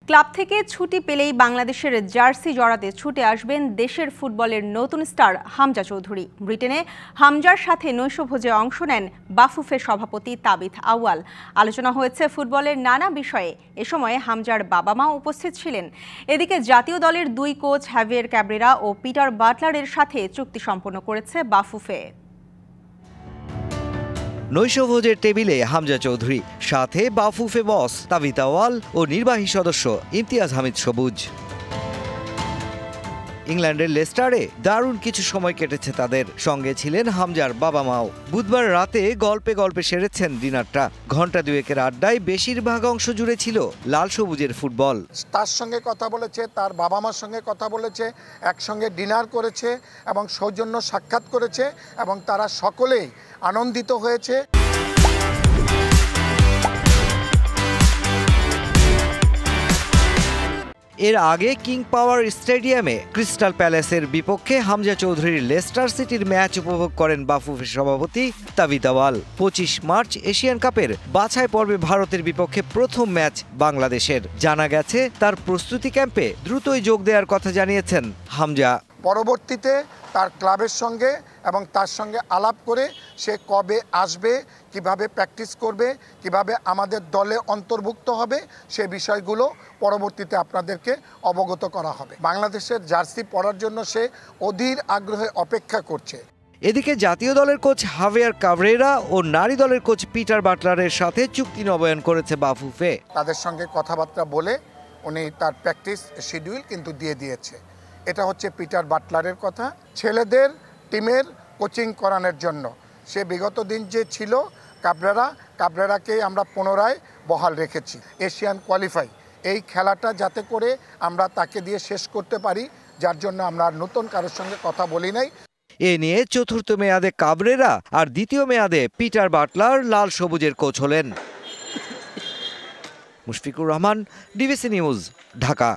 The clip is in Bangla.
ক্লাব থেকে ছুটি পেলেই বাংলাদেশের জার্সি জড়াতে ছুটে আসবেন দেশের ফুটবলের নতুন স্টার হামজা চৌধুরী। ব্রিটেনে হামজার সাথে নৈশভোজে অংশ নেন বাফুফের সভাপতি তাবিথ আউয়াল। আলোচনা হয়েছে ফুটবলের নানা বিষয়ে। এ সময় হামজার বাবা মাও উপস্থিত ছিলেন। এদিকে জাতীয় দলের দুই কোচ হ্যাভিয়ার ক্যাব্রেরা ও পিটার বাটলারের সাথে চুক্তি সম্পন্ন করেছে বাফুফে। নৈশভোজের টেবিলে হামজা চৌধুরী, সাথে বাফুফে বস তাবিথ আউয়াল ও নির্বাহী সদস্য ইমতিয়াজ হামিদ সবুজ। ইংল্যান্ডের লেস্টারে দারুণ কিছু সময় কেটেছে তাদের। সঙ্গে ছিলেন হামজার বাবা মাও। বুধবার রাতে গল্পে গল্পে সেরেছেন ডিনারটা। ঘণ্টা দুয়েকের আড্ডায় বেশিরভাগ অংশ জুড়ে ছিল লাল সবুজের ফুটবল। তার সঙ্গে কথা বলেছে, তার বাবা মার সঙ্গে কথা বলেছে, একসঙ্গে ডিনার করেছে এবং সৌজন্য সাক্ষাৎ করেছে এবং তারা সকলেই আনন্দিত হয়েছে। এর আগে কিং পাওয়ার স্টেডিয়ামে ক্রিস্টাল প্যালেসের বিপক্ষে হামজা চৌধুরীর লেস্টার সিটির ম্যাচ উপভোগ করেন বাফুফের সভাপতি তাবিথ আউয়াল। 25 মার্চ এশিয়ান কাপের বাছাই পর্বে ভারতের বিপক্ষে প্রথম ম্যাচ বাংলাদেশের। জানা গেছে তার প্রস্তুতি ক্যাম্পে দ্রুতই যোগ দেওয়ার কথা জানিয়েছেন হামজা। পরবর্তীতে তার ক্লাবের সঙ্গে এবং তার সঙ্গে আলাপ করে সে কবে আসবে, কিভাবে প্র্যাকটিস করবে, কিভাবে আমাদের দলে অন্তর্ভুক্ত হবে, সে বিষয়গুলো পরবর্তীতে আপনাদেরকে অবগত করা হবে। বাংলাদেশের জার্সি পরার জন্য সে অধীর আগ্রহে অপেক্ষা করছে। এদিকে জাতীয় দলের কোচ হাভিয়ার ক্যাব্রেরা ও নারী দলের কোচ পিটার বাটলারের সাথে চুক্তি নবায়ন করেছে বাফুফে। তাদের সঙ্গে কথাবার্তা বলে উনি তার প্র্যাকটিস শিডিউল কিন্তু দিয়ে দিয়েছে। এটা হচ্ছে পিটার বাটলারের কথা। ছেলেদের টিমের কোচিং করানোর জন্য সে বিগত দিন যে ছিল কাবরেরাকে আমরা পুনরায় বহাল রেখেছি। এশিয়ান কোয়ালিফাই এই খেলাটা যাতে করে আমরা তাকে দিয়ে শেষ করতে পারি, যার জন্য আমরা নতুন কারোর সঙ্গে কথা বলি নাই। এ নিয়ে চতুর্থ মেয়াদে ক্যাব্রেরা আর দ্বিতীয় মেয়াদে পিটার বাটলার লাল সবুজের কোচ হলেন। Mushfiqur Rahman, DBC news, Dhaka.